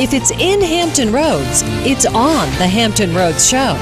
If it's in Hampton Roads, it's on the Hampton Roads Show.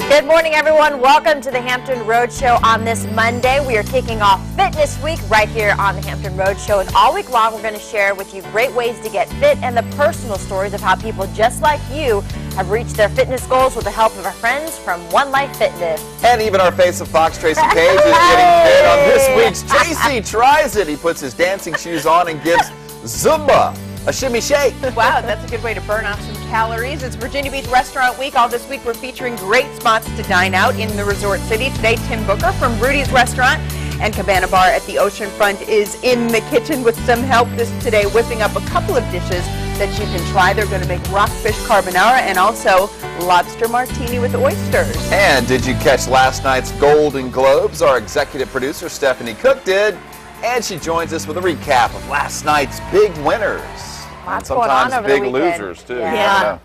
Good morning, everyone. Welcome to the Hampton Roads Show on this Monday. We are kicking off Fitness Week right here on the Hampton Roads Show. And all week long, we're going to share with you great ways to get fit and the personal stories of how people just like you have reached their fitness goals with the help of our friends from One Life Fitness. And even our face of Fox, Tracy Page, is getting fit on this week's JC Tries It. He puts his dancing shoes on and gives Zumba a shimmy shake. Wow, that's a good way to burn off some calories. It's Virginia Beach Restaurant Week. All this week we're featuring great spots to dine out in the resort city. Today, Tim Booker from Rudy's Restaurant and Cabana Bar at the oceanfront is in the kitchen with some help today, whipping up a couple of dishes that you can try. They're going to make rockfish carbonara and also lobster martini with oysters. And did you catch last night's Golden Globes? Our executive producer, Stephanie Cook, did. And she joins us with a recap of last night's big winners. Lots and going on sometimes over the big weekend. losers, too. Yeah.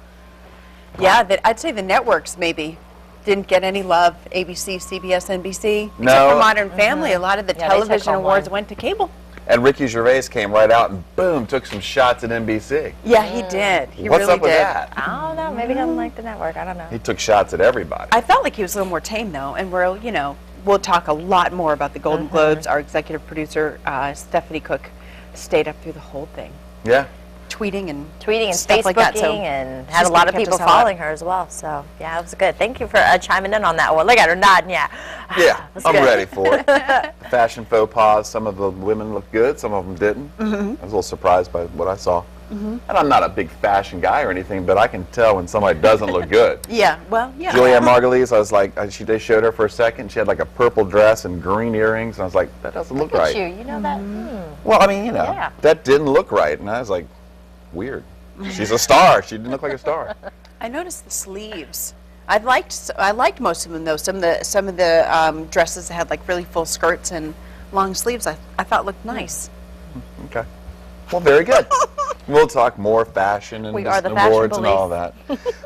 I'd say the networks maybe didn't get any love. ABC, CBS, NBC. Except No. for Modern Family, a lot of the Yeah, they took television home awards one. went to cable. And Ricky Gervais came right out and boom, took some shots at NBC. Yeah, he did. He What's really up with did. that? I don't know. Maybe he doesn't like the network. I don't know. He took shots at everybody. I felt like he was a little more tame, though, and we'll talk a lot more about the Golden Globes. Our executive producer, Stephanie Cook, stayed up through the whole thing, Yeah. tweeting and Facebooking stuff like that. So and had she's a lot gonna of catch people us all up. following her as well. So, yeah, it was good. Thank you for chiming in on that one. Look at her nodding, yeah. Yeah, That's I'm good. ready for it. Fashion faux pas, some of the women looked good, some of them didn't. I was a little surprised by what I saw. And I'm not a big fashion guy or anything, but I can tell when somebody doesn't look good. Yeah, well, yeah. Julianne Margulies, I was like, they showed her for a second. She had like a purple dress and green earrings, and I was like, that doesn't look Look right. at you. You know that? Well, I mean, Yeah. that didn't look right, and I was like, weird. She's a star. She didn't look like a star. I noticed the sleeves. I liked most of them, though. Some of the dresses that had like really full skirts and long sleeves, I thought looked nice. Okay. Well, very good. We'll talk more fashion and We are the fashion awards and all that.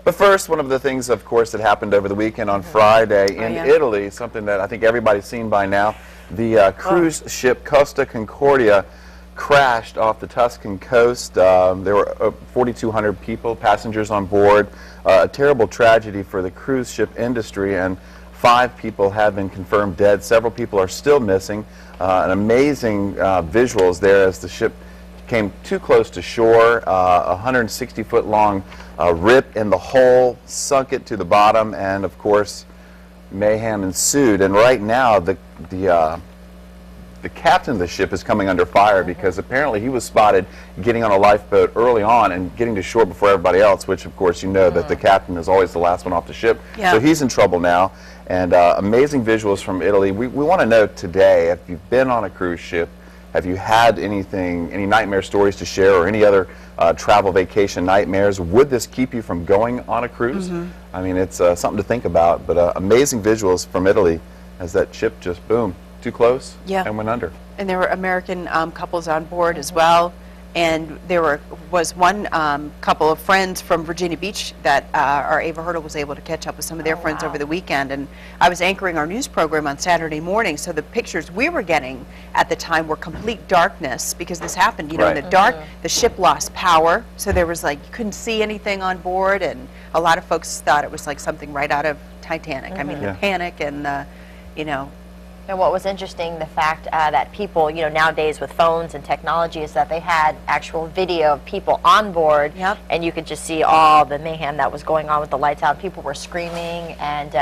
But first, one of the things, of course, that happened over the weekend on Friday in yeah. Italy, something that I think everybody's seen by now, the cruise ship Costa Concordia crashed off the Tuscan coast. There were 4,200 people, passengers on board. A terrible tragedy for the cruise ship industry, and 5 people have been confirmed dead. Several people are still missing. An amazing visuals there as the ship came too close to shore. 160-foot long rip in the hull, sunk it to the bottom, and of course mayhem ensued. And right now the captain of the ship is coming under fire because apparently he was spotted getting on a lifeboat early on and getting to shore before everybody else, which of course you know that the captain is always the last one off the ship. Yeah. So he's in trouble now. And amazing visuals from Italy. We want to know today, if you've been on a cruise ship, have you had any nightmare stories to share or any other travel vacation nightmares? Would this keep you from going on a cruise? I mean, it's something to think about, but amazing visuals from Italy as that ship just, boom, too close and went under. And there were American couples on board as well. And there was one couple of friends from Virginia Beach that our Ava Hurdle was able to catch up with some of their friends over the weekend. And I was anchoring our news program on Saturday morning, so the pictures we were getting at the time were complete darkness because this happened, in the dark. The ship lost power, so there was like, you couldn't see anything on board, and a lot of folks thought it was like something right out of Titanic. I mean, the panic and the, And what was interesting, the fact that people, nowadays with phones and technology, is that they had actual video of people on board, and you could just see all the mayhem that was going on with the lights out. People were screaming, and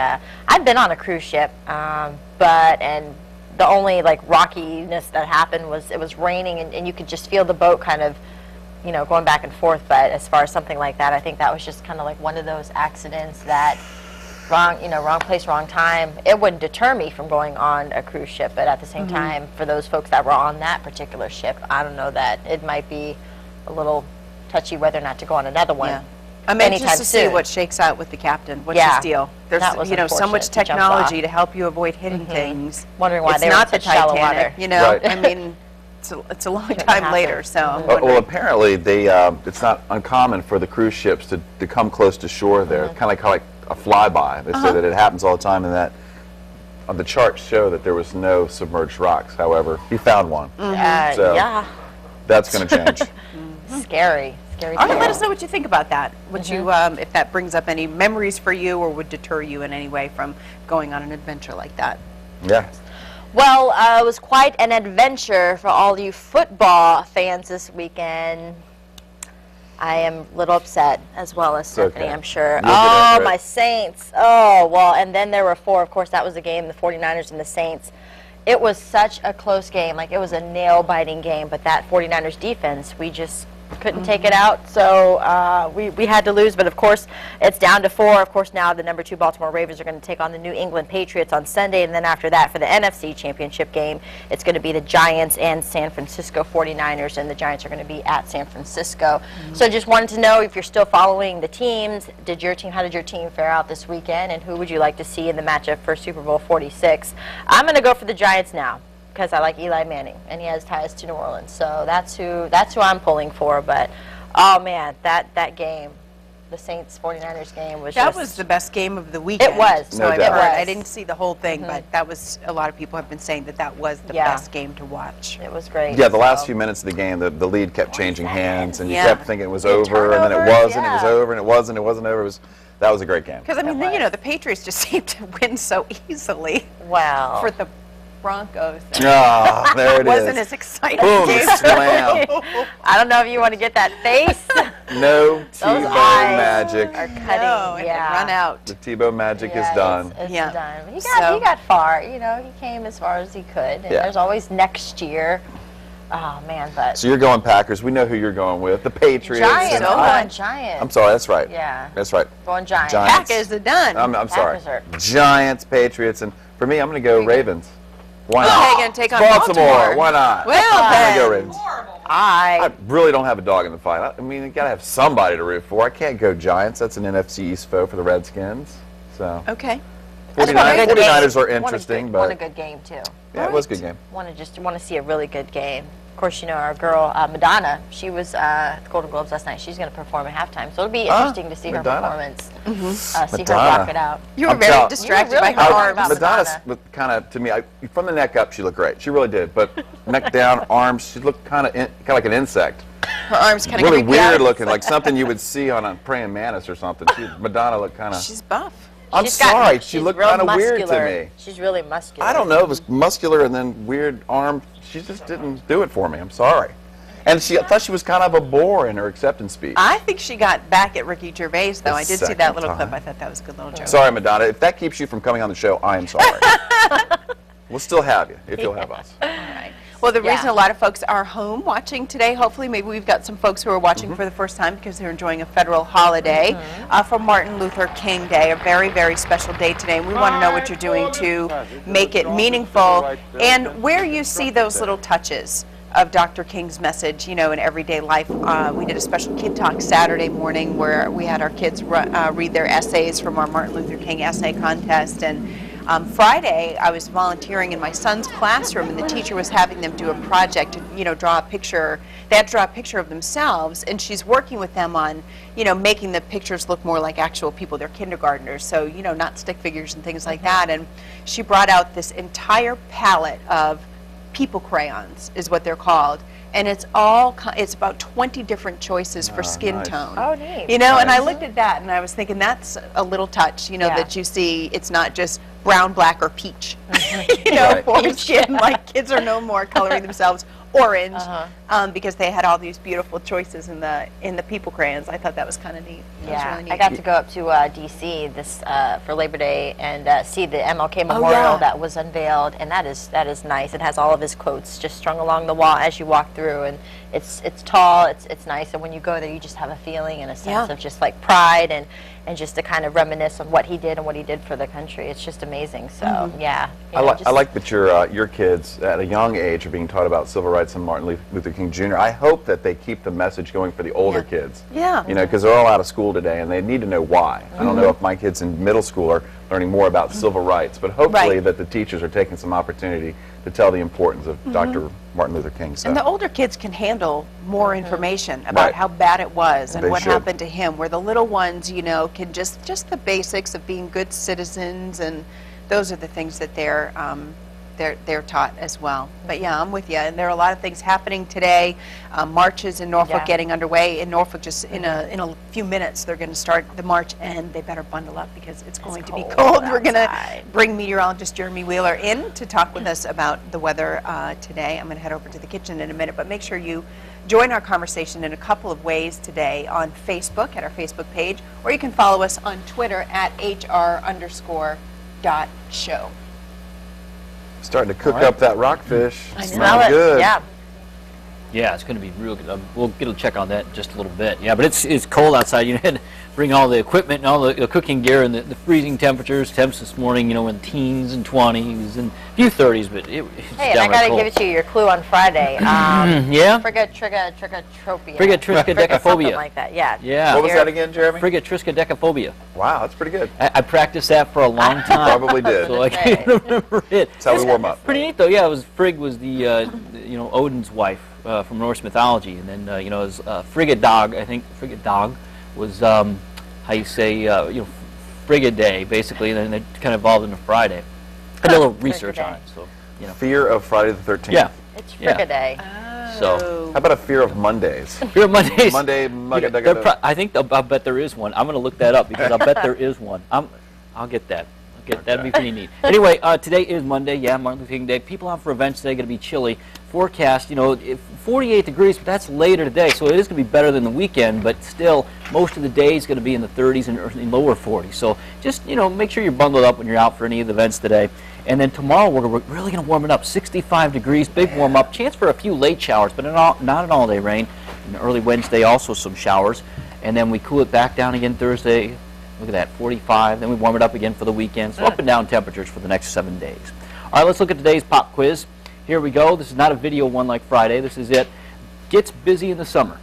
I'd been on a cruise ship, and the only like rockiness that happened was it was raining, and you could just feel the boat kind of, going back and forth. But as far as something like that, I think that was just kind of like one of those accidents that. Wrong place, wrong time. It wouldn't deter me from going on a cruise ship, but at the same time, for those folks that were on that particular ship, I don't know that it might be a little touchy whether or not to go on another one. Yeah. I'm anxious to see what shakes out with the captain. What's his deal? There's so much technology to help you avoid hitting things. Wondering why it's they were not in the such shallow Titanic, water. I mean, it's a long time later, so I'm wondering. Well, apparently it's not uncommon for the cruise ships to come close to shore there, kind of like a flyby. They say that it happens all the time, and that the charts show that there was no submerged rocks. However, he found one. So that's going to change. Scary. scary All to right, let do. us know what you think about that. Would you, if that brings up any memories for you or would deter you in any way from going on an adventure like that? Yeah. Well, it was quite an adventure for all you football fans this weekend. I am a little upset, as well as Stephanie, okay. I'm sure. You'll get Oh, over it. my Saints. Oh, well, and then there were 4. Of course, that was the game, the 49ers and the Saints. It was such a close game. Like, it was a nail-biting game, but that 49ers defense, we just couldn't take it out, so we had to lose. But of course, it's down to 4. Of course, now the number 2 Baltimore Ravens are going to take on the New England Patriots on Sunday, and then after that, for the NFC Championship game, it's going to be the Giants and San Francisco 49ers, and the Giants are going to be at San Francisco. So just wanted to know if you're still following the teams. How did your team fare out this weekend, and who would you like to see in the matchup for Super Bowl 46? I'm going to go for the Giants now, because I like Eli Manning, and he has ties to New Orleans. So that's who I'm pulling for. But, oh, man, that game, the Saints-49ers game was That was the best game of the weekend. It was. So No I've doubt. heard. It was. I didn't see the whole thing, but that was, a lot of people have been saying that was the Yeah. best game to watch. It was great. Yeah, the last So- few minutes of the game, the lead kept changing hands, and you Yeah. kept thinking it was over, and then it turnovers, wasn't, it was yeah. over, and it wasn't over. That was a great game. Because, I mean, It you know, was. the Patriots just seem to win so easily Wow. for the Broncos. Ah, there it Wasn't is. as exciting. Boom, game. slam. I don't know if you want to get that face. No Those Tebow eyes magic. are cutting. No, it yeah. had run out. The Tebow magic Yeah, is done. It's Yeah. done. He So- got far. You know, he came as far as he could. And Yeah. there's always next year. Oh, man, but So you're going Packers. We know who you're going with. The Patriots. Giants. and So I'm I- going Giants. I'm sorry, that's right. Yeah. That's right. Going Giants. Giants. Packers are done. I'm sorry. Packers are- Giants, Patriots, and for me, I'm going to go Ravens. Why Okay, not? going to take on Baltimore. Why not? Well, I'm then. going to go Ravens. I I really don't have a dog in the fight. I mean, you got to have somebody to root for. I can't go Giants. That's an NFC East foe for the Redskins. So Okay. 49ers are interesting, won a but good game too. yeah, it was a good game. Want to see a really good game. Of course, you know our girl Madonna. She was at the Golden Globes last night. She's going to perform at halftime, so it'll be interesting to see her Madonna. performance. See Madonna. her rock it out. You were I'm very telling- distracted You were by really her worried arms. about Madonna's kind of, to me, from the neck up, she looked great. She really did. But neck down, arms, she looked kind of like an insect. Her arms kind of Really creepy out. weird looking, like something you would see on a praying mantis or something. Madonna looked kind of. She's buff. I'm She's got- sorry, she she's looked real kind of weird to muscular. me. She's really muscular. I don't know, it was muscular and then weird arm. She just didn't do it for me. I'm sorry. And I thought she was kind of a bore in her acceptance speech. I think she got back at Ricky Gervais, though. The I did see that second little clip. time. I thought that was a good little joke. Sorry, Madonna. If that keeps you from coming on the show, I am sorry. We'll still have you if you'll have us. All right. Well, the Yeah. reason a lot of folks are home watching today, hopefully, maybe we've got some folks who are watching for the first time because they're enjoying a federal holiday for Martin Luther King Day, a very, very special day today. And we want to know what you're doing to make it meaningful and where you see those little touches of Dr. King's message, you know, in everyday life. We did a special Kid Talk Saturday morning where we had our kids read their essays from our Martin Luther King essay contest. And Friday, I was volunteering in my son's classroom, and the teacher was having them do a project to, you know, draw a picture. They had to draw a picture of themselves, and she's working with them on, you know, making the pictures look more like actual people. They're kindergartners, so, you know, not stick figures and things like that. And she brought out this entire palette of people crayons, is what they're called. And it's about 20 different choices for skin nice. tone. Oh, neat. You know, and I Nice. looked at that and I was thinking that's a little touch, you know, Yeah. that you see it's not just brown, black, or peach, you know, Right. for skin. Like kids are no more coloring themselves orange because they had all these beautiful choices in the people crayons. I thought that was kind of neat. That was Yeah, really neat. I got to go up to D.C. this for Labor Day and see the MLK Memorial yeah. that was unveiled, and that is nice. It has all of his quotes just strung along the wall as you walk through, and it's tall, it's nice, and when you go there, you just have a feeling and a sense Yeah. of just like pride and just to kind of reminisce on what he did and what he did for the country. It's just amazing. So yeah, you know, I like that your kids at a young age are being taught about civil rights and Martin Luther King Jr. I hope that they keep the message going for the older kids. Yeah. You know, because they're all out of school today and they need to know why. I don't know if my kids in middle school are learning more about civil rights, but hopefully Right. that the teachers are taking some opportunity to tell the importance of Dr. Martin Luther King. So. And the older kids can handle more information about Right. how bad it was and They what should. happened to him, where the little ones, you know, can just the basics of being good citizens, and those are the things that they're they're taught as well. But yeah, I'm with you. And there are a lot of things happening today. Marches in Norfolk getting underway. In Norfolk, just in a few minutes, they're going to start the march, and they better bundle up because it's going to be cold. We're going to bring meteorologist Jeremy Wheeler in to talk with us about the weather today. I'm going to head over to the kitchen in a minute, but make sure you join our conversation in a couple of ways today on Facebook, at our Facebook page, or you can follow us on Twitter at hr_.show. Starting to cook up that rockfish. I smell it. Good. Yeah. Yeah, it's going to be real good. We'll get a check on that in just a little bit. Yeah, but it's cold outside. You had to bring all the equipment and all the cooking gear, and the freezing temperatures. Temps this morning, in teens and 20s and a few 30s, but it's hey, and I got to give it to you your clue on Friday. Yeah? Frigatriscotropia. Frigatriskadecaphobia. Something like that, yeah. Yeah. What was that again, Jeremy? Frigatriskadecaphobia. Wow, that's pretty good. I practiced that for a long time. Probably did. So I can't remember it. That's how we warm up. Pretty neat, though. Yeah, Frigg was the Odin's wife from Norse mythology, and then it was Frigid Dog. I think Frigid Dog was how you say Frigid Day, basically, and then it kind of evolved into Friday. I did a little research on it, so Fear of Friday the 13th. Yeah. It's Frigaday. So how about a fear of Mondays? Fear of Mondays. I think I'll bet there is one. I'm going to look that up because I'll bet there is one. I'll get that. That'd be pretty neat. Anyway, today is Monday. Yeah, Martin Luther King Day. People out for events today. Going to be chilly. Forecast, 48 degrees, but that's later today, so it is going to be better than the weekend. But still, most of the day is going to be in the 30s and lower 40s. So just make sure you're bundled up when you're out for any of the events today. And then tomorrow we're really going to warm it up. 65 degrees, big warm up. Chance for a few late showers, but not an all-day rain. And early Wednesday also some showers, and then we cool it back down again Thursday. Look at that, 45. Then we warm it up again for the weekend. So up and down temperatures for the next 7 days. All right, let's look at today's pop quiz. Here we go. This is not a video one like Friday. This is it. Gets busy in the summer.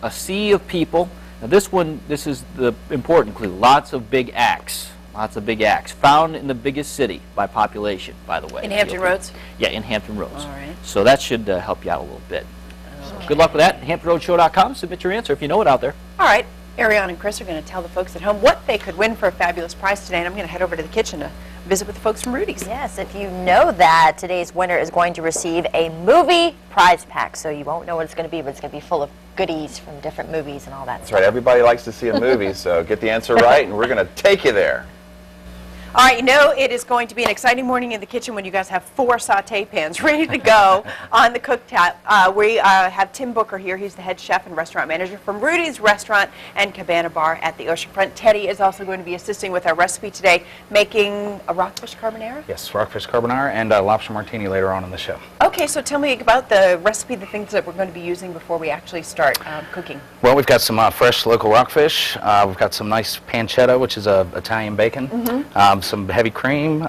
A sea of people. Now this is the important clue. Lots of big acts. Lots of big acts. Found in the biggest city by population, by the way. In Hampton Roads? Yeah, in Hampton Roads. All right. So that should help you out a little bit. So good luck with that. HamptonRoadsShow.com. Submit your answer if you know it out there. All right. Ariane and Chris are going to tell the folks at home what they could win for a fabulous prize today, and I'm going to head over to the kitchen to visit with the folks from Rudy's. Yes, if you know that, today's winner is going to receive a movie prize pack, so you won't know what it's going to be, but it's going to be full of goodies from different movies and all that That's stuff. right. Everybody likes to see a movie, so get the answer right, and we're going to take you there. All right, it is going to be an exciting morning in the kitchen when you guys have 4 saute pans ready to go on the cooktop. We have Tim Booker here. He's the head chef and restaurant manager from Rudy's Restaurant and Cabana Bar at the oceanfront. Teddy is also going to be assisting with our recipe today, making a rockfish carbonara. Yes, rockfish carbonara and lobster martini later on in the show. Okay, so tell me about the recipe, the things that we're going to be using before we actually start cooking. Well, we've got some fresh local rockfish. We've got some nice pancetta, which is Italian bacon. Some heavy cream,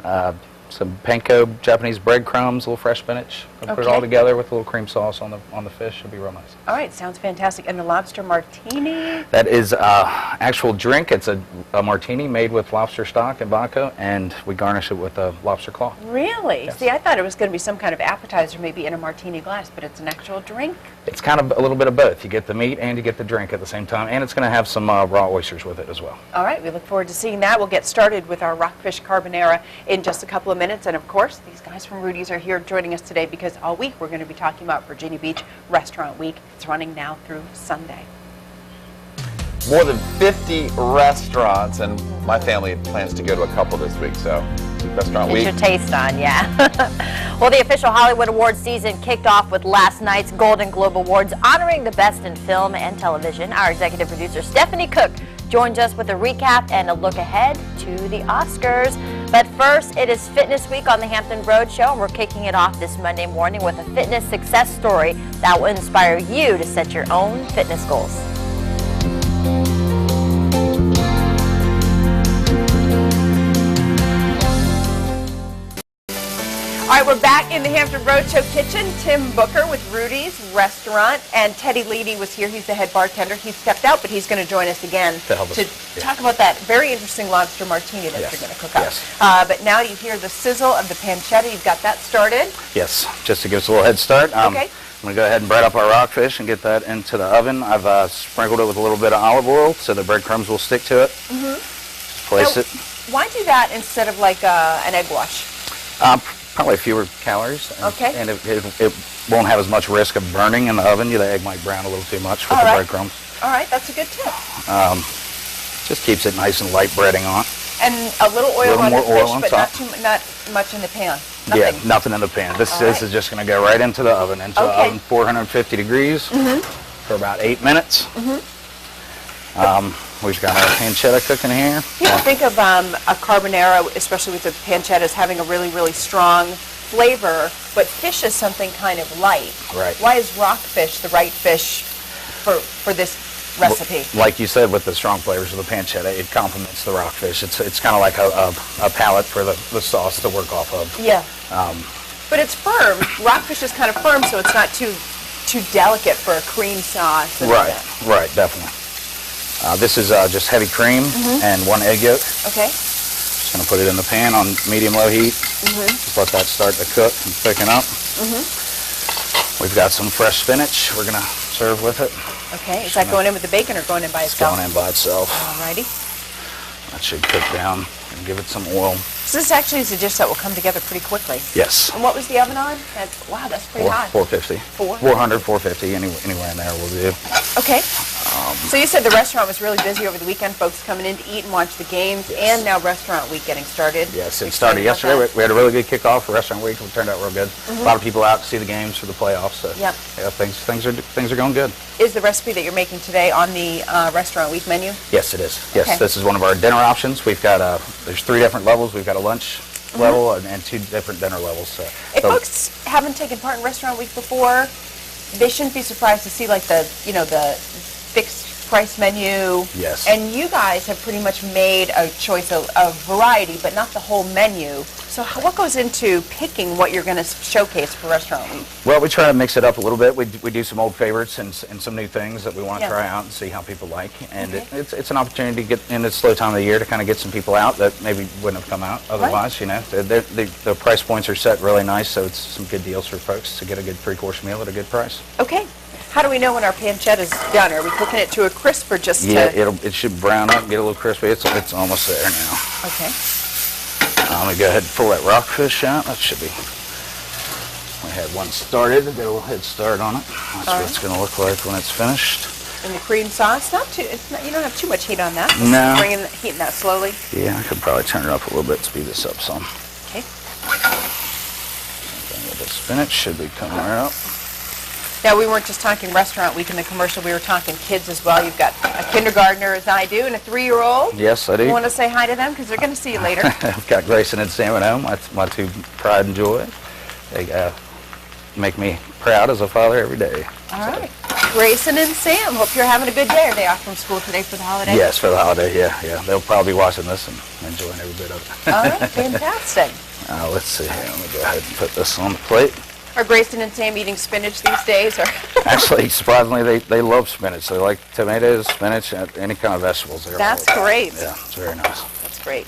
some panko Japanese breadcrumbs, a little fresh spinach. We'll put it all together with a little cream sauce on the fish. It'll be real nice. All right, sounds fantastic. And the lobster martini? That is actual drink. It's a martini made with lobster stock and vodka, and we garnish it with a lobster claw. Really? Yes. See, I thought it was going to be some kind of appetizer, maybe in a martini glass, but it's an actual drink? It's kind of a little bit of both. You get the meat and you get the drink at the same time, and it's going to have some raw oysters with it as well. All right, we look forward to seeing that. We'll get started with our rockfish carbonara in just a couple of minutes, and of course, these guys from Rudy's are here joining us today because all week we're going to be talking about Virginia Beach Restaurant Week. It's running now through Sunday. More than 50 restaurants, and my family plans to go to a couple this week, so Restaurant Week. Get your taste on, yeah. Well, the official Hollywood Awards season kicked off with last night's Golden Globe Awards, honoring the best in film and television. Our executive producer, Stephanie Cook, joins us with a recap and a look ahead to the Oscars. But first, it is Fitness Week on the Hampton Road Show, and we're kicking it off this Monday morning with a fitness success story that will inspire you to set your own fitness goals. All right, we're back in the Hampton Roadshow kitchen. Tim Booker with Rudy's Restaurant, and Teddy Leedy was here. He's the head bartender. He stepped out, but he's going to join us again To help us, yeah. talk about that very interesting lobster martini that you're going to cook up. Yes. But now you hear the sizzle of the pancetta. You've got that started. Yes, just to give us a little head start. Okay. I'm going to go ahead and bread up our rockfish and get that into the oven. I've sprinkled it with a little bit of olive oil so the breadcrumbs will stick to it. Just place Now, it. Why do that instead of like an egg wash? Probably fewer calories. Okay. And it won't have as much risk of burning in the oven. The egg might brown a little too much with the breadcrumbs. All right, that's a good tip. Just keeps it nice and light breading on. And a little oil on the fish, but top. not much in the pan. Nothing. Yeah, nothing in the pan. This is just going to go right into the oven, the oven 450 degrees for about 8 minutes. We've got our pancetta cooking here. People think of a carbonara, especially with the pancetta, as having a really, really strong flavor, but fish is something kind of light. Right. Why is rockfish the right fish for this recipe? Like you said, with the strong flavors of the pancetta, it complements the rockfish. It's kind of like a palate for the sauce to work off of. Yeah. But it's firm. Rockfish is kind of firm, so it's not too delicate for a cream sauce. Right, definitely. This is just heavy cream and 1 egg yolk. Okay. Just going to put it in the pan on medium-low heat. Just let that start to cook and thicken up. We've got some fresh spinach we're going to serve with it. Okay. Is that going in with the bacon or going in by itself? It's going in by itself. Alrighty. That should cook down and give it some oil. So this actually is a dish that will come together pretty quickly. Yes. And what was the oven on? Wow, that's pretty hot. 450. 400, 450, anywhere in there will do. Okay. So you said the restaurant was really busy over the weekend, folks coming in to eat and watch the games, and now restaurant week getting started. Yes, it started yesterday. We had a really good kickoff for restaurant week. It turned out real good. A lot of people out to see the games for the playoffs. So yeah, things are going good. Is the recipe that you're making today on the restaurant week menu? Yes, it is. Yes, This is one of our dinner options. We've got there's 3 different levels. We've got a lunch level and 2 different dinner levels. So if folks haven't taken part in restaurant week before, they shouldn't be surprised to see like the fixed price menu. Yes. And you guys have pretty much made a choice of variety, but not the whole menu. So what goes into picking what you're going to showcase for restaurant week? Well, we try to mix it up a little bit. We do some old favorites and some new things that we want to try out and see how people like. And it's an opportunity to get in this slow time of the year to kind of get some people out that maybe wouldn't have come out otherwise. You know, the price points are set really nice, so it's some good deals for folks to get a good 3-course meal at a good price. Okay. How do we know when our pancetta is done? Are we cooking it to a crisp or just it should brown up and get a little crispy. It's almost there now. Okay. I'm going to go ahead and pull that rockfish out. That should be... We had one started. Get a little head start on it. That's what it's going to look like when it's finished. And the cream sauce, you don't have too much heat on that. No. Heating that slowly. Yeah, I could probably turn it up a little bit, speed this up some. Okay. The spinach should be coming right up. Now, we weren't just talking restaurant week in the commercial, we were talking kids as well. You've got a kindergartner, as I do, and a 3-year-old. Yes, I do. You want to say hi to them, because they're going to see you later. I've got Grayson and Sam at home, my 2 pride and joy. They make me proud as a father every day. All right. Grayson and Sam, hope you're having a good day. Are they off from school today for the holiday? Yes, for the holiday, yeah. They'll probably be watching this and enjoying every bit of it. All right, fantastic. Let's see here. Let me go ahead and put this on the plate. Are Grayson and Sam eating spinach these days? Or Actually, surprisingly, they love spinach. They like tomatoes, spinach, any kind of vegetables. That's great. Yeah, it's very nice. That's great.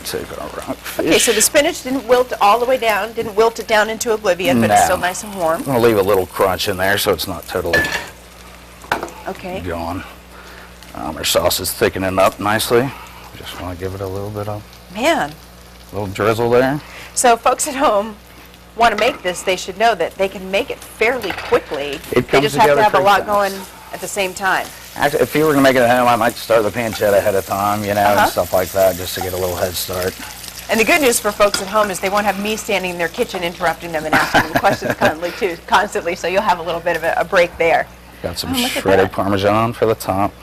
Take our rockfish. Okay, so the spinach didn't wilt all the way down, didn't wilt it down into oblivion, but it's still nice and warm. I'm going to leave a little crunch in there so it's not totally gone. Our sauce is thickening up nicely. We just want to give it a little bit of little drizzle there. So folks at home want to make this, they should know that they can make it fairly quickly. They just have to have a lot going at the same time. Actually, if you were going to make it at home, I might start the pancetta ahead of time, and stuff like that, just to get a little head start. And the good news for folks at home is they won't have me standing in their kitchen interrupting them and asking them questions constantly, so you'll have a little bit of a break there. Got some shredded Parmesan for the top,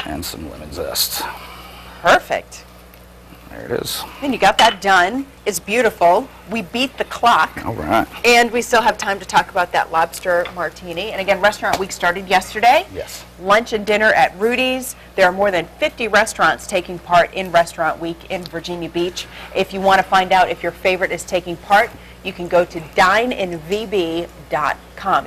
and some lemon zest. Perfect. There it is. And you got that done. It's beautiful. We beat the clock. All right. And we still have time to talk about that lobster martini. And again, restaurant week started yesterday. Yes. Lunch and dinner at Rudy's. There are more than 50 restaurants taking part in restaurant week in Virginia Beach. If you want to find out if your favorite is taking part, you can go to dineinvb.com.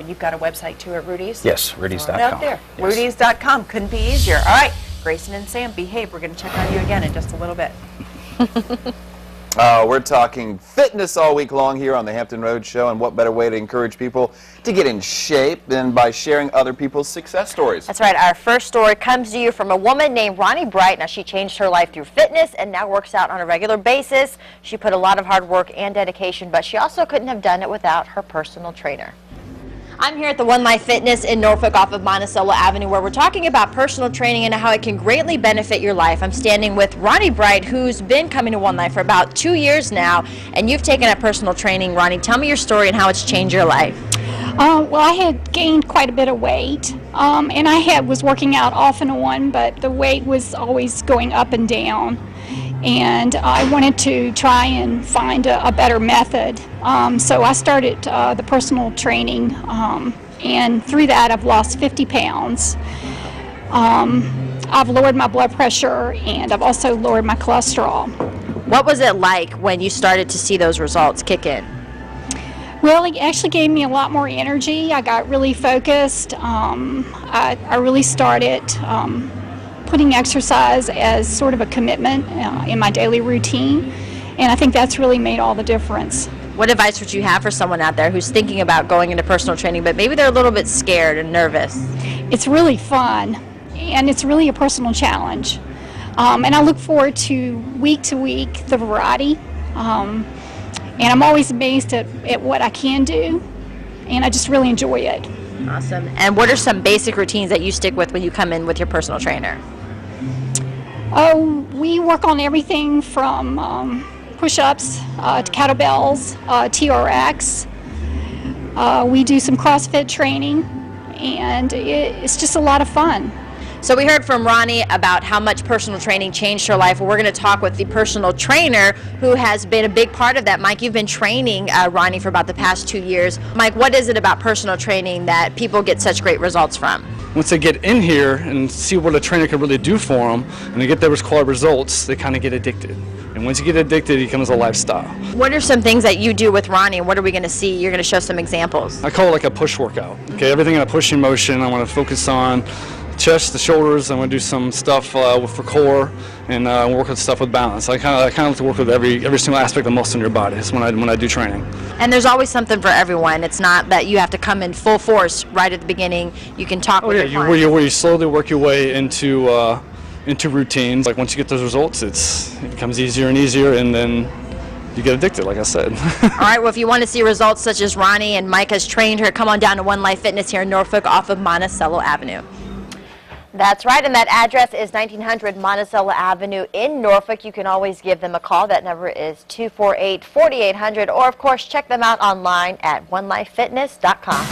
And you've got a website too at Rudy's? Yes, Rudy's.com. Out there. Yes. Rudy's.com. Couldn't be easier. All right. Grayson and Sam, behave. We're going to check on you again in just a little bit. We're talking fitness all week long here on the Hampton Road Show, and what better way to encourage people to get in shape than by sharing other people's success stories. That's right. Our first story comes to you from a woman named Ronnie Bright. Now, she changed her life through fitness and now works out on a regular basis. She put a lot of hard work and dedication, but she also couldn't have done it without her personal trainer. I'm here at the One Life Fitness in Norfolk off of Monticello Avenue, where we're talking about personal training and how it can greatly benefit your life. I'm standing with Ronnie Bright, who's been coming to One Life for about 2 years now, and you've taken up personal training. Ronnie, tell me your story and how it's changed your life. Well, I had gained quite a bit of weight, and I was working out off and on, but the weight was always going up and down. And I wanted to try and find a better method. So I started the personal training, and through that I've lost 50 pounds. I've lowered my blood pressure, and I've also lowered my cholesterol. What was it like when you started to see those results kick in? Well, it actually gave me a lot more energy. I got really focused. I really started putting exercise as sort of a commitment in my daily routine, and I think that's really made all the difference. What advice would you have for someone out there who's thinking about going into personal training, but maybe they're a little bit scared and nervous? It's really fun, and it's really a personal challenge. And I look forward to week, the variety. And I'm always amazed at what I can do, and I just really enjoy it. Awesome. And what are some basic routines that you stick with when you come in with your personal trainer? Oh, we work on everything from push-ups to kettlebells, TRX. We do some CrossFit training, and it's just a lot of fun. So we heard from Ronnie about how much personal training changed her life. Well, we're going to talk with the personal trainer who has been a big part of that. Mike, you've been training Ronnie for about the past 2 years. Mike, what is it about personal training that people get such great results from? Once they get in here and see what a trainer can really do for them, and they get those quality results, they kind of get addicted. And once you get addicted, it becomes a lifestyle. What are some things that you do with Ronnie, and what are we going to see? You're going to show some examples. I call it like a push workout. Okay, everything in a pushing motion, I want to focus on chest, the shoulders. I'm going to do some stuff for core, and work with stuff with balance. I kind of like to work with every single aspect of muscle in your body. That's when I do training. And there's always something for everyone. It's not that you have to come in full force right at the beginning. You can talk with your client. Where you slowly work your way into routines. Like once you get those results, it becomes easier and easier, and then you get addicted, like I said. All right, well, if you want to see results such as Ronnie and Mike has trained her, come on down to One Life Fitness here in Norfolk off of Monticello Avenue. That's right, and that address is 1900 Monticello Avenue in Norfolk. You can always give them a call. That number is 248-4800, or of course check them out online at onelifefitness.com.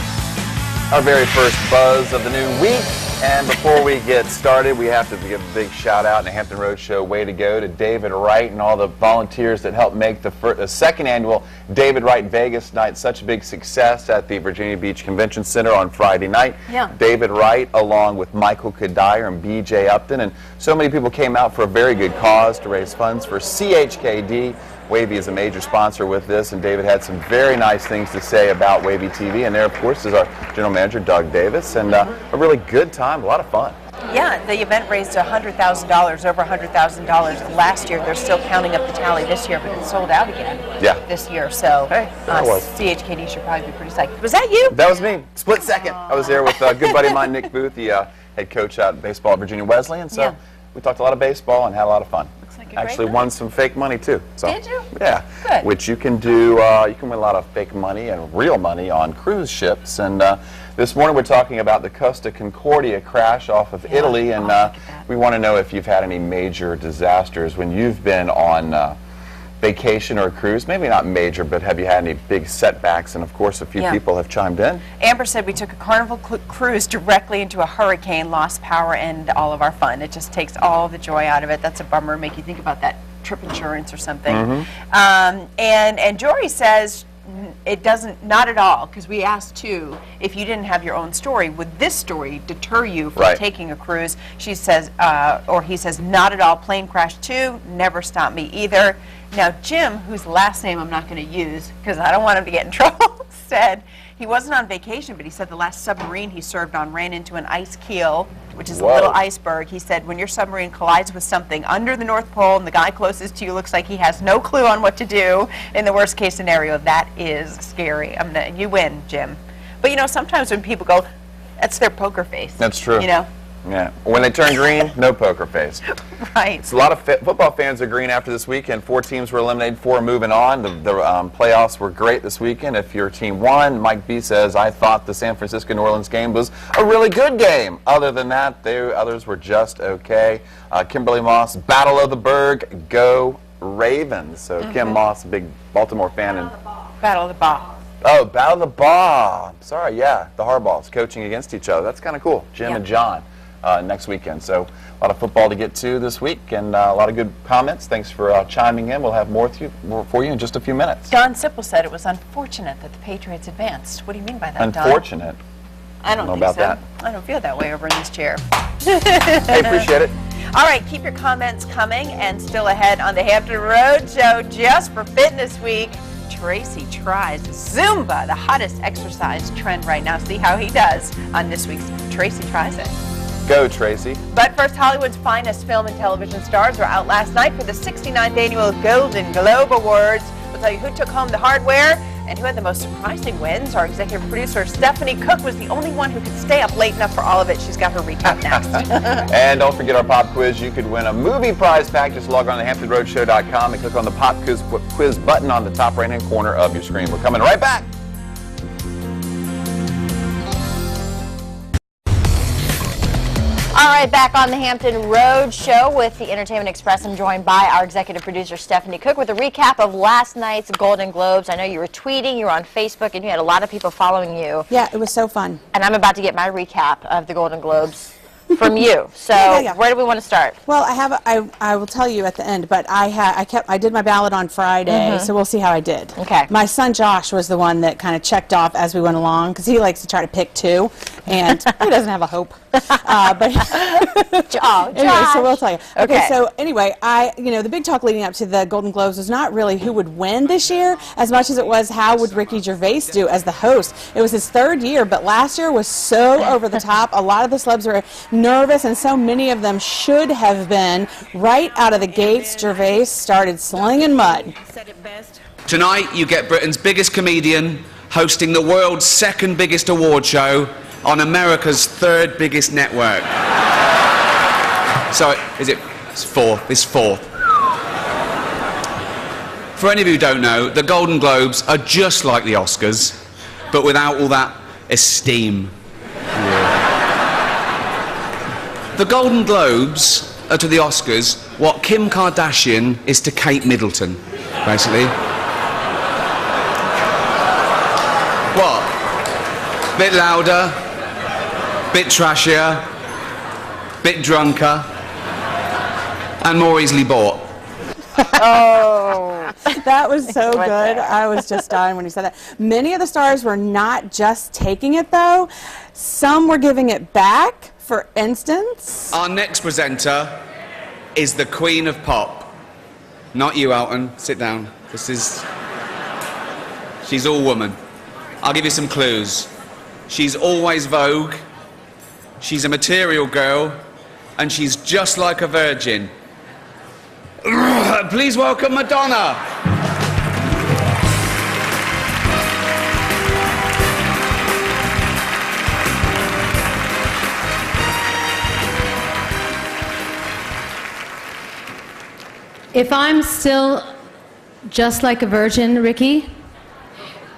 Our very first buzz of the new week, and before we get started, we have to give a big shout out in the Hampton Road Show, way to go, to David Wright and all the volunteers that helped make the second annual David Wright Vegas Night such a big success at the Virginia Beach Convention Center on Friday night. Yeah. David Wright along with Michael Kadire and BJ Upton, and so many people came out for a very good cause to raise funds for CHKD. WAVY is a major sponsor with this, and David had some very nice things to say about WAVY TV, and there, of course, is our general manager, Doug Davis, and a really good time, a lot of fun. Yeah, the event raised $100,000, over $100,000 last year. They're still counting up the tally this year, but it's sold out again this year, so hey, CHKD should probably be pretty psyched. Was that you? That was me, split second. I was there with a good buddy of mine, Nick Booth, the head coach out baseball at Virginia Wesleyan, so we talked a lot of baseball and had a lot of fun. Actually won some fake money too. So, did you? Yeah. Good. Which you can do. You can win a lot of fake money and real money on cruise ships. And this morning we're talking about the Costa Concordia crash off of Italy, and we want to know if you've had any major disasters when you've been on vacation or a cruise. Maybe not major, but have you had any big setbacks? And of course, a few people have chimed in. Amber said we took a Carnival cruise directly into a hurricane, lost power, and all of our fun. It just takes all the joy out of it. That's a bummer. Make you think about that trip insurance or something. And Jory says it doesn't, not at all, because we asked too, if you didn't have your own story, would this story deter you from taking a cruise? She says, or he says, not at all. Plane crash too, never stopped me either. Now Jim, whose last name I'm not going to use because I don't want him to get in trouble, said He wasn't on vacation, but he said the last submarine he served on ran into an ice keel, which is Whoa. a little iceberg. He said when your submarine collides with something under the North Pole and the guy closest to you looks like he has no clue on what to do, in the worst case scenario, that is scary. You win, Jim. But you know, sometimes when people go, that's their poker face. That's true. You know? Yeah. When they turn green, no poker face. Right. It's a lot of football fans are green after this weekend. 4 teams were eliminated, 4 moving on. The playoffs were great this weekend. If your team won, Mike B says, I thought the San Francisco-New Orleans game was a really good game. Other than that, others were just okay. Kimberly Moss, Battle of the Berg, go Ravens. So Kim Moss, a big Baltimore fan. Battle of the Ball. Oh, Battle of the Ball. Sorry, yeah, the Harbaughs coaching against each other. That's kind of cool. Jim and John. Next weekend. So a lot of football to get to this week and a lot of good comments. Thanks for chiming in. We'll have more for you in just a few minutes. Don Sipple said it was unfortunate that the Patriots advanced. What do you mean by that, Unfortunate? Don? I don't know think about so. that. I don't feel that way over in this chair. Hey, appreciate it. All right, keep your comments coming. And still ahead on the Hampton Road Show, just for Fitness Week, Tracy tries Zumba, the hottest exercise trend right now. See how he does on this week's Tracy Tries It. Go, Tracy. But first, Hollywood's finest film and television stars were out last night for the 69th annual Golden Globe Awards. We'll tell you who took home the hardware and who had the most surprising wins. Our executive producer, Stephanie Cook, was the only one who could stay up late enough for all of it. She's got her recap next. And don't forget our pop quiz. You could win a movie prize pack. Just log on to HamptonRoadshow.com and click on the pop quiz button on the top right-hand corner of your screen. We're coming right back. All right, back on the Hampton Road Show with the Entertainment Express. I'm joined by our executive producer, Stephanie Cook, with a recap of last night's Golden Globes. I know you were tweeting, you were on Facebook, and you had a lot of people following you. Yeah, it was so fun. And I'm about to get my recap of the Golden Globes from you. So where do we want to start? Well, I will tell you at the end, but I did my ballot on Friday, so we'll see how I did. Okay. My son Josh was the one that kind of checked off as we went along because he likes to try to pick 2, and he doesn't have a hope. But anyway, so we'll tell you. Okay. So anyway, the big talk leading up to the Golden Globes was not really who would win this year as much as it was how would Ricky Gervais do as the host. It was his 3rd year, but last year was so over the top. A lot of the celebs were nervous, and so many of them should have been. Right out of the gates, Gervais started slinging mud. Tonight, you get Britain's biggest comedian hosting the world's 2nd biggest award show on America's 3rd biggest network. So, it's 4th. It's 4th. For any of you who don't know, the Golden Globes are just like the Oscars, but without all that esteem. The Golden Globes are to the Oscars what Kim Kardashian is to Kate Middleton, basically. What? Bit louder, bit trashier, bit drunker, and more easily bought. Oh, that was so good. I was just dying when you said that. Many of the stars were not just taking it, though. Some were giving it back. For instance, our next presenter is the Queen of Pop. Not you, Alton. Sit down. She's all woman. I'll give you some clues. She's always Vogue. She's a material girl. And she's just like a virgin. Please welcome Madonna. If I'm still just like a virgin, Ricky,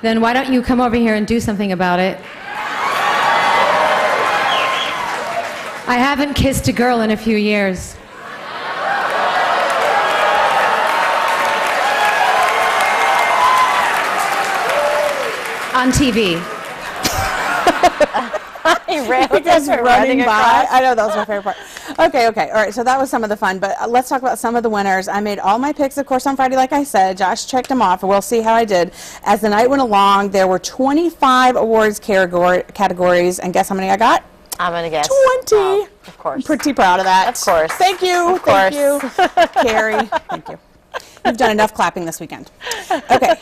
then why don't you come over here and do something about it? I haven't kissed a girl in a few years. On TV. He ran just running by. I know, that was my favorite part. Okay, all right, so that was some of the fun, but let's talk about some of the winners. I made all my picks, of course, on Friday, like I said. Josh checked them off, and we'll see how I did. As the night went along, there were 25 awards categories, and guess how many I got? I'm going to guess. 20. Oh, of course. I'm pretty proud of that. Of course. Thank you. Of course. Thank you. Carrie, thank you. You've done enough clapping this weekend. Okay.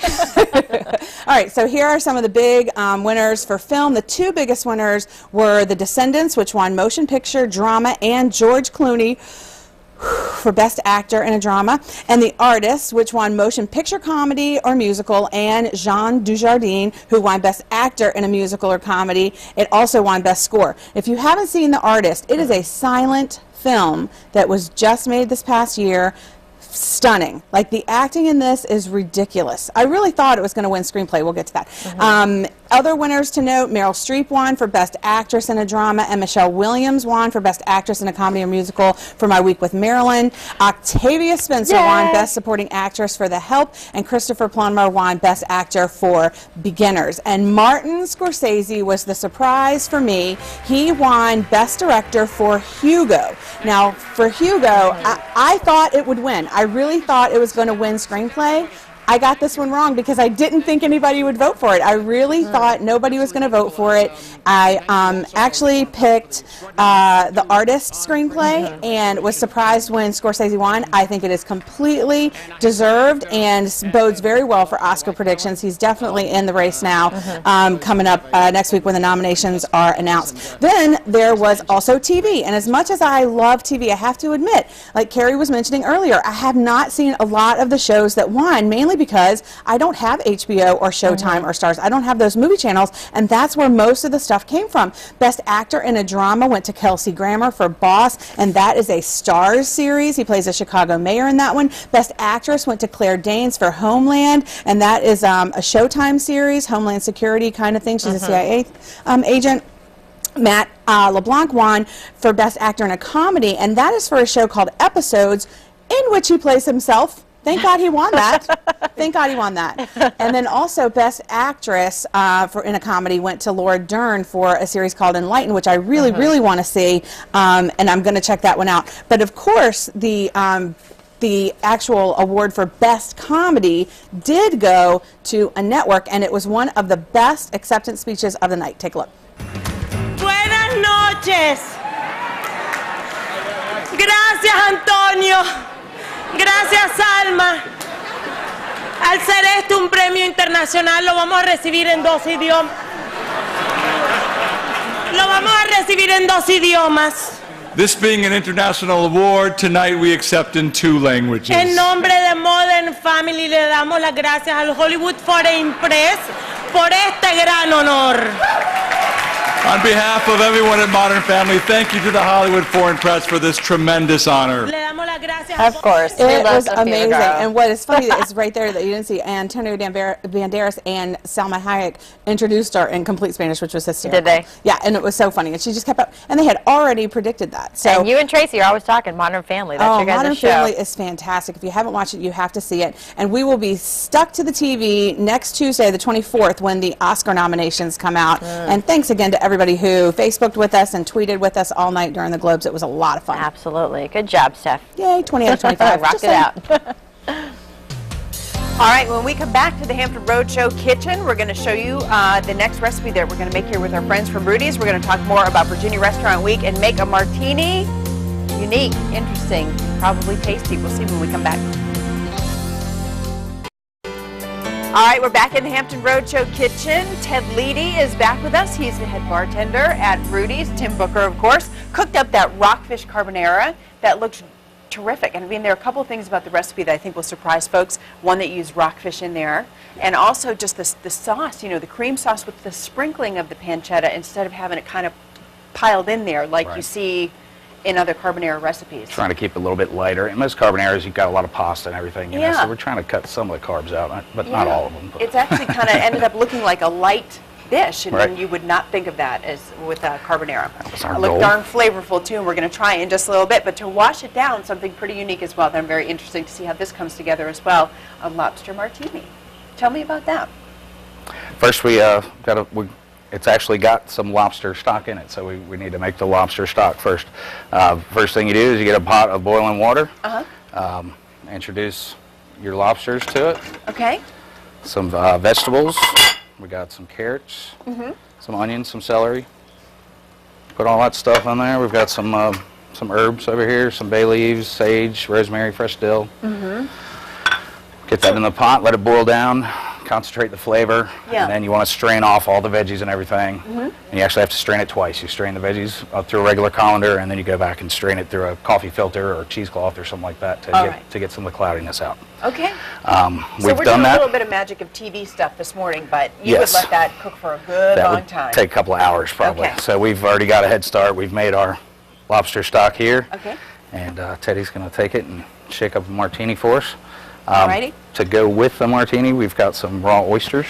All right, so here are some of the big winners for film. The two biggest winners were The Descendants, which won Motion Picture, Drama, and George Clooney for Best Actor in a Drama, and The Artist, which won Motion Picture Comedy or Musical, and Jean Dujardin, who won Best Actor in a Musical or Comedy. It also won Best Score. If you haven't seen The Artist, it is a silent film that was just made this past year. Stunning. Like, the acting in this is ridiculous. I really thought it was going to win screenplay. We'll get to that. Other winners to note: Meryl Streep won for Best Actress in a Drama, and Michelle Williams won for Best Actress in a Comedy or Musical for My Week with Marilyn. Octavia Spencer won Best Supporting Actress for The Help, and Christopher Plummer won Best Actor for Beginners. And Martin Scorsese was the surprise for me. He won Best Director for Hugo. Now, for Hugo, I thought it would win. I really thought it was going to win screenplay. I got this one wrong because I didn't think anybody would vote for it. I really thought nobody was going to vote for it. I actually picked The Artist screenplay and was surprised when Scorsese won. I think it is completely deserved and bodes very well for Oscar predictions. He's definitely in the race now, coming up next week when the nominations are announced. Then there was also TV, and as much as I love TV, I have to admit, like Carrie was mentioning earlier, I have not seen a lot of the shows that won, mainly because I don't have HBO or Showtime or Starz. I don't have those movie channels, and that's where most of the stuff came from. Best Actor in a Drama went to Kelsey Grammer for Boss, and that is a Starz series. He plays a Chicago mayor in that one. Best Actress went to Claire Danes for Homeland, and that is a Showtime series, Homeland Security kind of thing. She's a CIA agent. Matt LeBlanc won for Best Actor in a Comedy, and that is for a show called Episodes, in which he plays himself. Thank God he won that. Thank God he won that. And then also Best Actress in a Comedy went to Laura Dern for a series called Enlightened, which I really, really want to see, and I'm going to check that one out. But of course, the actual award for Best Comedy did go to a network, and it was one of the best acceptance speeches of the night. Take a look. Buenas noches. Gracias, Antonio. Gracias, Alma. Al ser este un premio internacional, lo vamos a recibir en dos idiomas. Lo vamos a recibir en dos idiomas. This being an international award, tonight we accept in 2 languages. En nombre de Modern Family le damos las gracias al Hollywood Foreign Press por este gran honor. On behalf of everyone at Modern Family, thank you to the Hollywood Foreign Press for this tremendous honor. Of course. It was amazing. And what is funny is right there that you didn't see Antonio Banderas and Salma Hayek introduced her in complete Spanish, which was hysterical. Did they? Yeah, and it was so funny. And she just kept up. And they had already predicted that. So, and you and Tracy are always talking Modern Family. That's your guys' Modern show. Family is fantastic. If you haven't watched it, you have to see it. And we will be stuck to the TV next Tuesday, the 24th, when the Oscar nominations come out. And thanks again to everybody who Facebooked with us and tweeted with us all night during the Globes. It was a lot of fun. Absolutely. Good job, Steph. Yay, 20 out of 25. Rock it out. All right, when we come back to the Hampton Roadshow kitchen, we're going to show you the next recipe that we're going to make here with our friends from Rudy's. We're going to talk more about Virginia Restaurant Week and make a martini. Unique, interesting, probably tasty. We'll see when we come back. All right, we're back in the Hampton Roadshow kitchen. Ted Leedy is back with us. He's the head bartender at Rudy's. Tim Booker, of course, cooked up that rockfish carbonara that looks terrific. And I mean, there are a couple of things about the recipe that I think will surprise folks. One, that you use rockfish in there, and also just the sauce, you know, the cream sauce with the sprinkling of the pancetta instead of having it kind of piled in there like you see in other carbonara recipes. Trying to keep it a little bit lighter. In most carbonaras, you've got a lot of pasta and everything, you know, so we're trying to cut some of the carbs out, but not all of them. But. It's actually kind of ended up looking like a light dish, and you would not think of that as with a carbonara. That was our It looked goal. darn flavorful too, and we're going to try it in just a little bit, but to wash it down, something pretty unique as well that I'm very interested to see how this comes together as well, a lobster martini. Tell me about that. First, it's actually got some lobster stock in it, so we need to make the lobster stock first. First thing you do is you get a pot of boiling water. Introduce your lobsters to it. Okay. Some vegetables. We got some carrots, some onions, some celery. Put all that stuff on there. We've got some herbs over here, some bay leaves, sage, rosemary, fresh dill. Get that in the pot, let it boil down. concentrate the flavor, and then you want to strain off all the veggies and everything. And you actually have to strain it twice. You strain the veggies through a regular colander, and then you go back and strain it through a coffee filter or cheesecloth or something like that to get some of the cloudiness out. Okay. We've so we're done doing that. a little bit of magic of TV stuff this morning, but you would let that cook for a good That long would time. take a couple of hours probably. Okay. So we've already got a head start. We've made our lobster stock here. Okay. And Teddy's going to take it and shake up a martini for us. Alrighty. To go with the martini, we've got some raw oysters.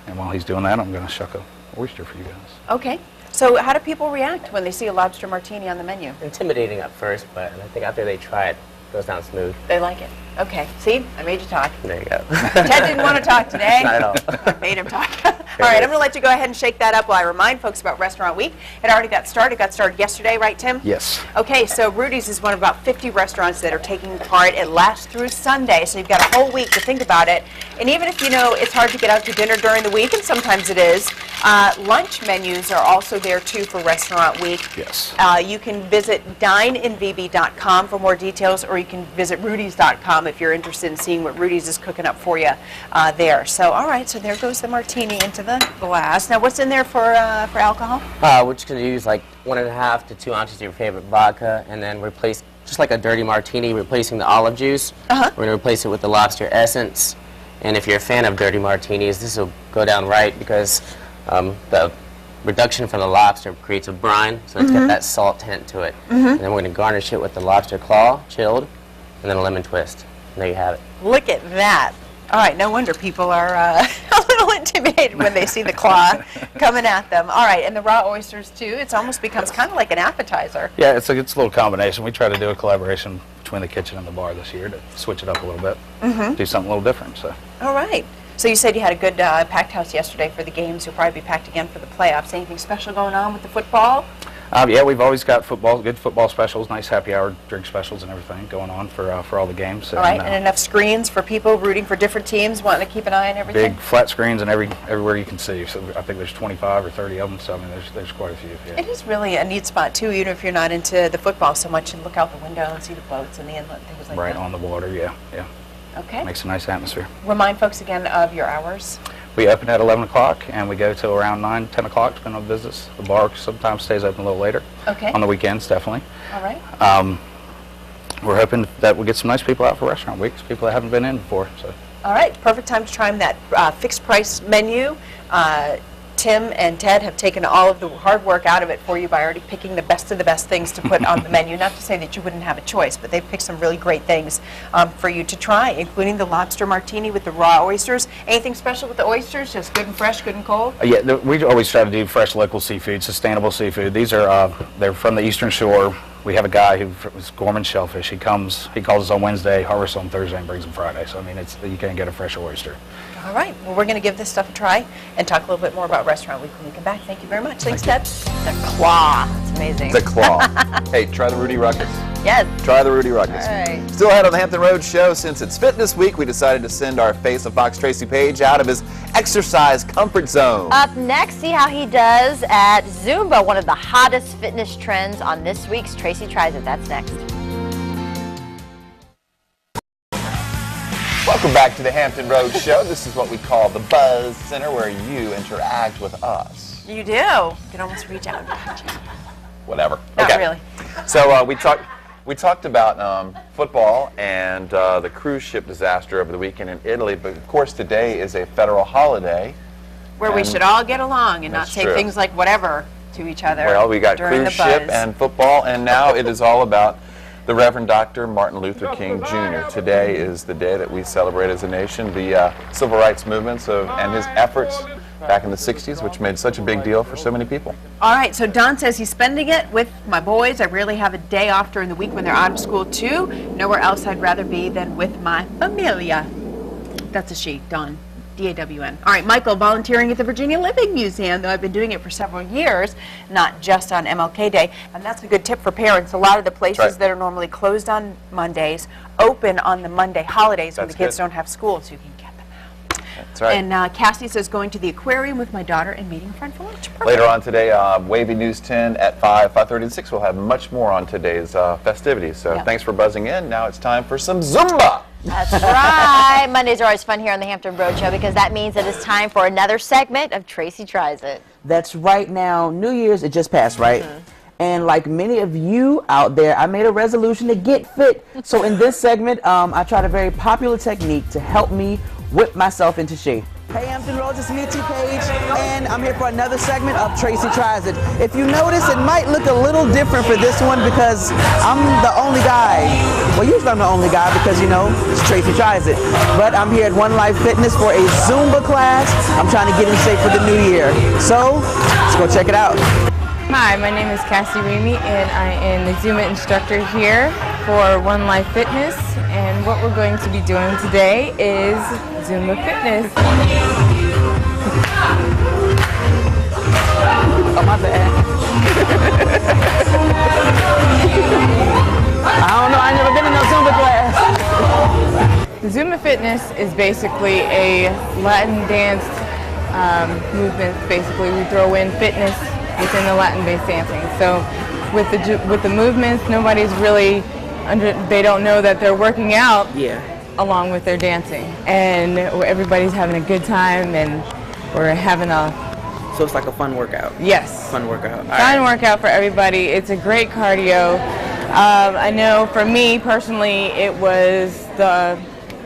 And while he's doing that, I'm going to shuck an oyster for you guys. Okay. So how do people react when they see a lobster martini on the menu? Intimidating at first, but I think after they try it, it goes down smooth. They like it. Okay. See? I made you talk. There you go. Ted didn't want to talk today. Not at all. I made him talk. All right, I'm going to let you go ahead and shake that up while I remind folks about Restaurant Week. It already got started. It got started yesterday, right, Tim? Yes. Okay, so Rudy's is one of about 50 restaurants that are taking part. It lasts through Sunday, so you've got a whole week to think about it. And even if you know it's hard to get out to dinner during the week, and sometimes it is, lunch menus are also there, too, for Restaurant Week. Yes. You can visit dineinvb.com for more details, or you can visit rudys.com if you're interested in seeing what Rudy's is cooking up for you there. So, all right, so there goes the martini into the glass. Now, what's in there for alcohol? We're just going to use like 1.5 to 2 ounces of your favorite vodka, and then replace, just like a dirty martini, replacing the olive juice. We're going to replace it with the lobster essence. And if you're a fan of dirty martinis, this will go down right because the reduction from the lobster creates a brine, so it's got that salt hint to it. And then we're going to garnish it with the lobster claw, chilled, and then a lemon twist. And there you have it. Look at that. All right, no wonder people are a little intimidated when they see the claw coming at them. All right, and the raw oysters, too. It almost becomes kind of like an appetizer. Yeah, it's a little combination. We try to do a collaboration between the kitchen and the bar this year to switch it up a little bit, do something a little different. So. All right. So you said you had a good packed house yesterday for the games. You'll probably be packed again for the playoffs. Anything special going on with the football? Yeah, we've always got good football specials, nice happy hour drink specials and everything going on for all the games. All right, and enough screens for people rooting for different teams, wanting to keep an eye on everything? Big flat screens and everywhere you can see. So I think there's 25 or 30 of them, so I mean there's quite a few. Yeah. It is really a neat spot too, even if you're not into the football so much, and look out the window and see the boats and the inlet and things like that. Right on the water, yeah. Okay. Makes a nice atmosphere. Remind folks again of your hours. We open at 11 o'clock and we go till around 9, 10 o'clock, depending on business. The bar sometimes stays open a little later. Okay. On the weekends, definitely. All right. We're hoping that we'll get some nice people out for Restaurant Weeks, people that haven't been in before. So. All right, perfect time to try that fixed price menu. Tim and Ted have taken all of the hard work out of it for you by already picking the best of the best things to put on the menu. Not to say that you wouldn't have a choice, but they've picked some really great things for you to try, including the lobster martini with the raw oysters. Anything special with the oysters? Just good and fresh, good and cold? Yeah, we always try to do fresh local seafood, sustainable seafood. These are they're from the Eastern Shore. We have a guy who's Gorman Shellfish. He calls us on Wednesday, harvests on Thursday, and brings them Friday. So I mean, you can't get a fresh oyster. All right. Well, we're going to give this stuff a try and talk a little bit more about Restaurant Week when we come back. Thank you very much. Thanks, Ted. The claw. It's amazing. The claw. Hey, try the Rudy Ruckus. Yes. Try the Rudy Ruckus. All right. Still ahead on the Hampton Roads Show, since it's Fitness Week, we decided to send our face of Fox Tracy Page out of his exercise comfort zone. Up next, see how he does at Zumba, one of the hottest fitness trends on this week's Tracy Tries It. That's next. Welcome back to the Hampton Roads Show. This is what we call the Buzz Center, where you interact with us. You do. You can almost reach out and touch it. Whatever. Not okay. really. So we talked about football and the cruise ship disaster over the weekend in Italy, but of course today is a federal holiday. Where we should all get along and not say true. Things like whatever to each other. Well, we got during cruise the buzz. ship and football, and now it is all about the Reverend Dr. Martin Luther King Jr. Today is the day that we celebrate as a nation the civil rights movements and his efforts back in the 60s, which made such a big deal for so many people. All right, so Don says he's spending it with my boys. I rarely have a day off during the week when they're out of school, too. Nowhere else I'd rather be than with my familia. That's a she, Don. D-A-W-N. All right, Michael, volunteering at the Virginia Living Museum, though I've been doing it for several years, not just on MLK Day. And that's a good tip for parents. A lot of the places that are normally closed on Mondays open on the Monday holidays when the kids don't have school, so you can get them out. That's right. And Cassie says going to the aquarium with my daughter and meeting a friend for lunch. Perfect. Later on today, WAVY News 10 at 5, 5:30 and 6, we'll have much more on today's festivities. So thanks for buzzing in. Now it's time for some Zumba. That's right. Mondays are always fun here on the Hampton Road Show because that means that it's time for another segment of Tracy Tries It. That's right. Now, New Year's, it just passed, right? And like many of you out there, I made a resolution to get fit. So in this segment, I tried a very popular technique to help me whip myself into shape. Hey Hampton Roads, it's me, T-Page, and I'm here for another segment of Tracy Tries It. If you notice, it might look a little different for this one because I'm the only guy. Well, usually I'm the only guy because, you know, it's Tracy Tries It. But I'm here at One Life Fitness for a Zumba class. I'm trying to get in shape for the new year. So, let's go check it out. Hi, my name is Cassie Remy, and I am the Zumba instructor here for One Life Fitness. And what we're going to be doing today is Zumba fitness. Oh, my bad. I don't know, I never been in no Zumba class. The Zumba fitness is basically a Latin dance movement. Basically, we throw in fitness within the Latin-based dancing. So with the movements, nobody's really they don't know that they're working out along with their dancing. And everybody's having a good time, and we're having a... So it's like a fun workout? Yes. Fun workout. Fun workout for everybody. It's a great cardio. I know for me personally, it was the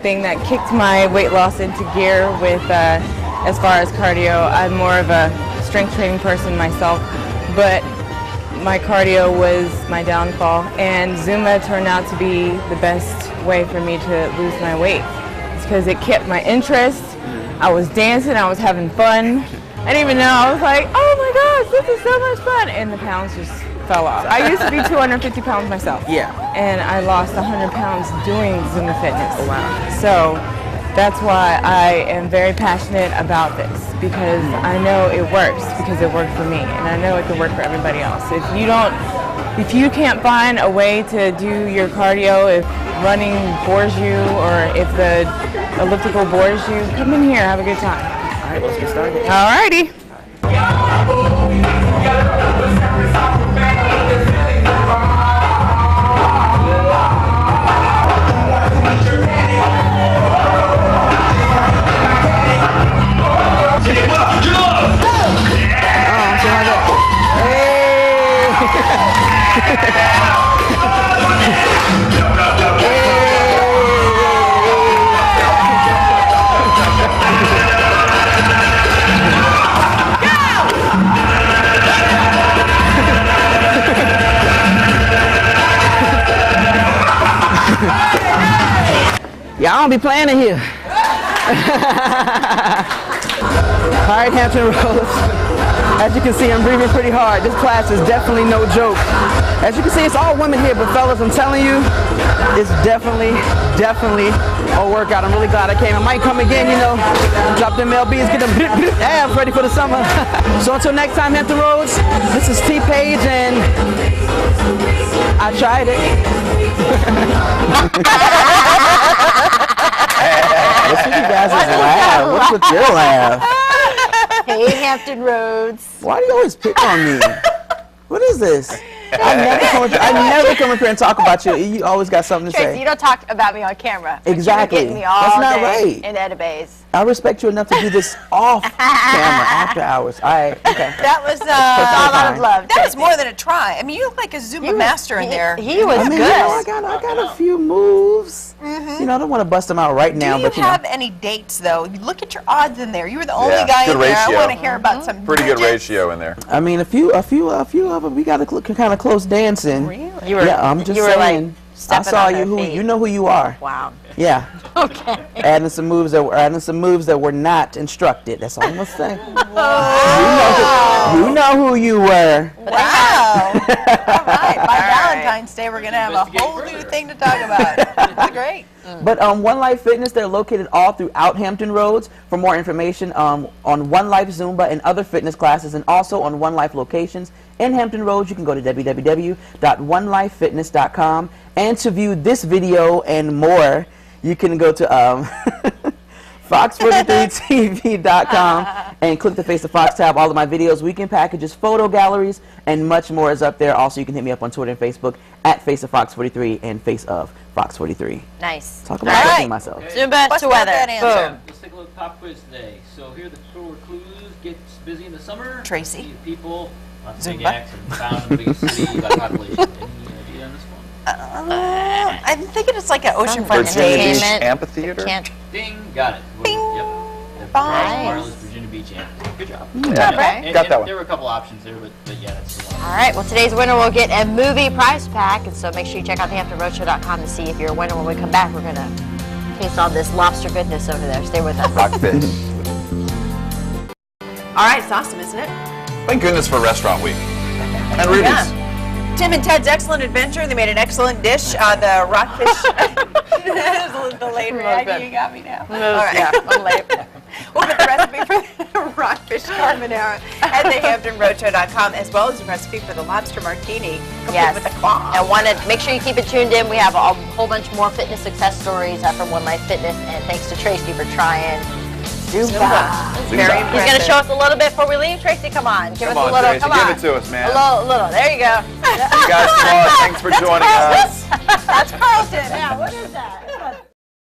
thing that kicked my weight loss into gear with as far as cardio. I'm more of a strength training person myself, but my cardio was my downfall, and Zumba turned out to be the best way for me to lose my weight. It's because it kept my interest. I was dancing, I was having fun. I didn't even know, I was like, oh my gosh, this is so much fun, and the pounds just fell off. I used to be 250 pounds myself. Yeah. And I lost 100 pounds doing Zumba fitness. Oh, wow. So that's why I am very passionate about this, because I know it works, because it worked for me, and I know it can work for everybody else. If you can't find a way to do your cardio, if running bores you, or if the elliptical bores you, come in here, have a good time. All right, let's get started. All righty. Yeah, I don't be playing in here. All right, Hampton Roads. As you can see, I'm breathing pretty hard. This class is definitely no joke. As you can see, it's all women here, but fellas, I'm telling you, it's definitely a workout. I'm really glad I came. I might come again, you know, drop them LBs, get them abs ready for the summer. So until next time, Hampton Roads, this is T-Page, and I tried it. What's with you guys' laugh? What's with your laugh? Hey, Hampton Roads. Why do you always pick on me? What is this? I never come up here and talk about you. You always got something to Tracy, say. you don't talk about me on camera. Exactly. You're getting me all That's not day right. in Eddabays. I respect you enough to do this off camera, after hours. All right, okay. That was a lot of love. That was more than a try. I mean, you look like a Zumba master in there. He was I mean, good. You know, I got a few moves. You know, I don't want to bust them out right now, Do you but you know. have any dates though? You look at your odds in there. You were the only Yeah, guy good in there. ratio. I want to hear about some. Pretty good ratio in there. I mean, a few of them. We got a kind of close dancing. Really? Yeah, I'm just saying. Like I saw you. You know who you are. Wow. Yeah. Okay. Adding some moves that were not instructed. That's all I'm gonna say. You know who you were. Wow. All right. By Valentine's Day, we're gonna have a whole new thing to talk about. That's great. But One Life Fitness, they're located all throughout Hampton Roads. For more information on One Life Zumba and other fitness classes, and also on One Life locations in Hampton Roads, you can go to www.onelifefitness.com. And to view this video and more, you can go to fox43tv.com and click the Face the Fox tab. All of my videos, weekend packages, photo galleries, and much more is up there. Also, you can hit me up on Twitter and Facebook at Face of Fox43 and Face of Fox43. Nice. Talk about right. myself. Okay. Zoom back to weather. Boom. Let's take a look at pop quiz today. So here are the core clues. Gets busy in the summer. Tracy. People, lots of big acts, and found in the biggest city by population. Any idea on this one? I'm thinking it's like an oceanfront Virginia Beach stage. Amphitheater? Ding, got it. Bing. Yep. Nice. Marla's Virginia Beach Amphitheater. Good job. Yeah, got that one. There were a couple options there, but yeah, that's the one. All right, well, today's winner will get a movie prize pack, and so make sure you check out thehamptonroadshow.com to see if you're a winner. When we come back, we're going to taste all this lobster goodness over there. Stay with us. Rockfish. All right, it's awesome, isn't it? Thank goodness for Restaurant Week. And Ruby's. Yeah. Tim and Ted's Excellent Adventure. They made an excellent dish. The rockfish. The late reaction. You got me now. All right. Yeah, I'm late. We'll put the recipe for the rockfish carbonara at thehamptonroadshow.com, as well as the recipe for the lobster martini, complete with the claw. And make sure you keep it tuned in. We have a whole bunch more fitness success stories from One Life Fitness, and thanks to Tracy for trying Zumba. Very He's going to show us a little bit before we leave. Tracy, come on. Give us a little. Tracy, come on. give it to us, man. A little. There you go. You guys, thanks for joining us. That's Carlton. Yeah, what is that?